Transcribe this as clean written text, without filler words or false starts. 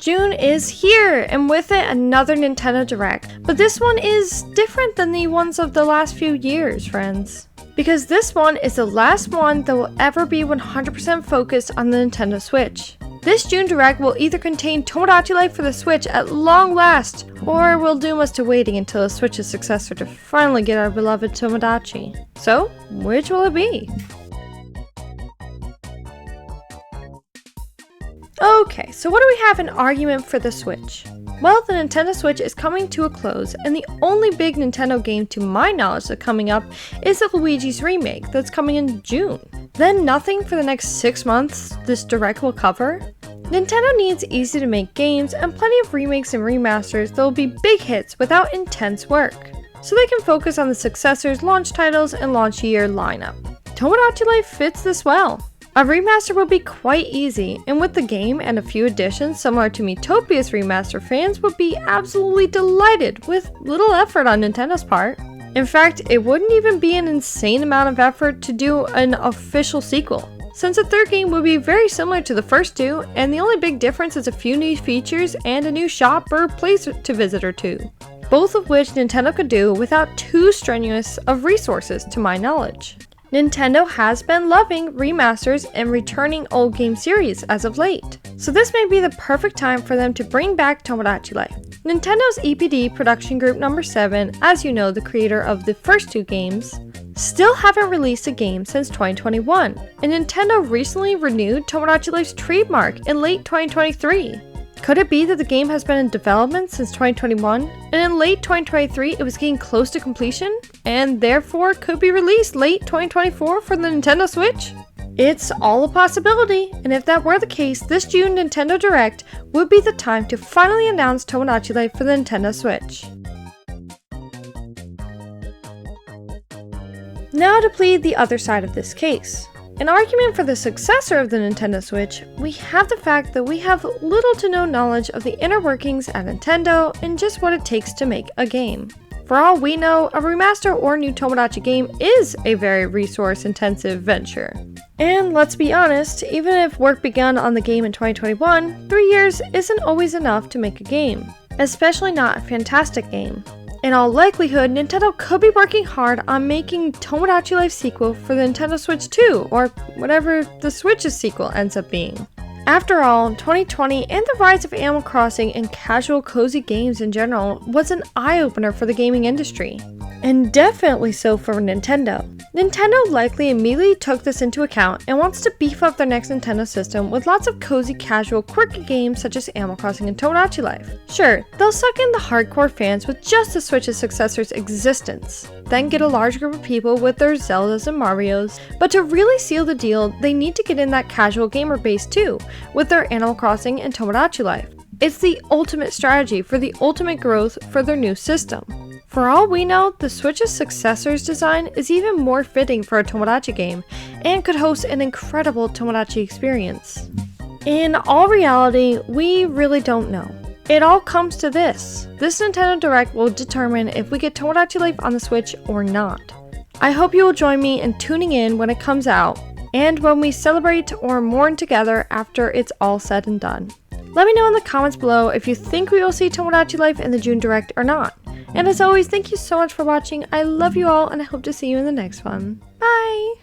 June is here, and with it, another Nintendo Direct. But this one is different than the ones of the last few years, friends. Because this one is the last one that will ever be 100% focused on the Nintendo Switch. This June Direct will either contain Tomodachi Life for the Switch at long last, or will doom us to waiting until the Switch's successor to finally get our beloved Tomodachi. So, which will it be? Okay, so what do we have in argument for the Switch? Well, the Nintendo Switch is coming to a close, and the only big Nintendo game to my knowledge that's coming up is the Luigi's Remake that's coming in June. Then nothing for the next 6 months this Direct will cover? Nintendo needs easy to make games and plenty of remakes and remasters that will be big hits without intense work, so they can focus on the Successor's launch titles and launch year lineup. Tomodachi Life fits this well. A remaster will be quite easy, and with the game and a few additions similar to Miitopia's remaster, fans would be absolutely delighted with little effort on Nintendo's part. In fact, it wouldn't even be an insane amount of effort to do an official sequel, since the third game would be very similar to the first two, and the only big difference is a few new features and a new shop or place to visit or two, both of which Nintendo could do without too strenuous of resources to my knowledge. Nintendo has been loving remasters and returning old game series as of late, so this may be the perfect time for them to bring back Tomodachi Life. Nintendo's EPD Production Group number 7, as you know, the creator of the first two games, still haven't released a game since 2021, and Nintendo recently renewed Tomodachi Life's trademark in late 2023. Could it be that the game has been in development since 2021, and in late 2023 it was getting close to completion, and therefore could be released late 2024 for the Nintendo Switch? It's all a possibility, and if that were the case, this June Nintendo Direct would be the time to finally announce Tomodachi Life for the Nintendo Switch. Now to plead the other side of this case. An argument for the successor of the Nintendo Switch, we have the fact that we have little to no knowledge of the inner workings at Nintendo and just what it takes to make a game. For all we know, a remaster or new Tomodachi game is a very resource-intensive venture. And let's be honest, even if work begun on the game in 2021, 3 years isn't always enough to make a game, especially not a fantastic game. In all likelihood, Nintendo could be working hard on making Tomodachi Life sequel for the Nintendo Switch 2, or whatever the Switch's sequel ends up being. After all, 2020 and the rise of Animal Crossing and casual cozy games in general was an eye-opener for the gaming industry. And definitely so for Nintendo. Nintendo likely immediately took this into account and wants to beef up their next Nintendo system with lots of cozy, casual, quirky games such as Animal Crossing and Tomodachi Life. Sure, they'll suck in the hardcore fans with just the Switch's successor's existence, then get a large group of people with their Zeldas and Marios, but to really seal the deal, they need to get in that casual gamer base too, with their Animal Crossing and Tomodachi Life. It's the ultimate strategy for the ultimate growth for their new system. For all we know, the Switch's successor's design is even more fitting for a Tomodachi game, and could host an incredible Tomodachi experience. In all reality, we really don't know. It all comes to this. This Nintendo Direct will determine if we get Tomodachi Life on the Switch or not. I hope you will join me in tuning in when it comes out, and when we celebrate or mourn together after it's all said and done. Let me know in the comments below if you think we will see Tomodachi Life in the June Direct or not. And as always, thank you so much for watching. I love you all, and I hope to see you in the next one. Bye!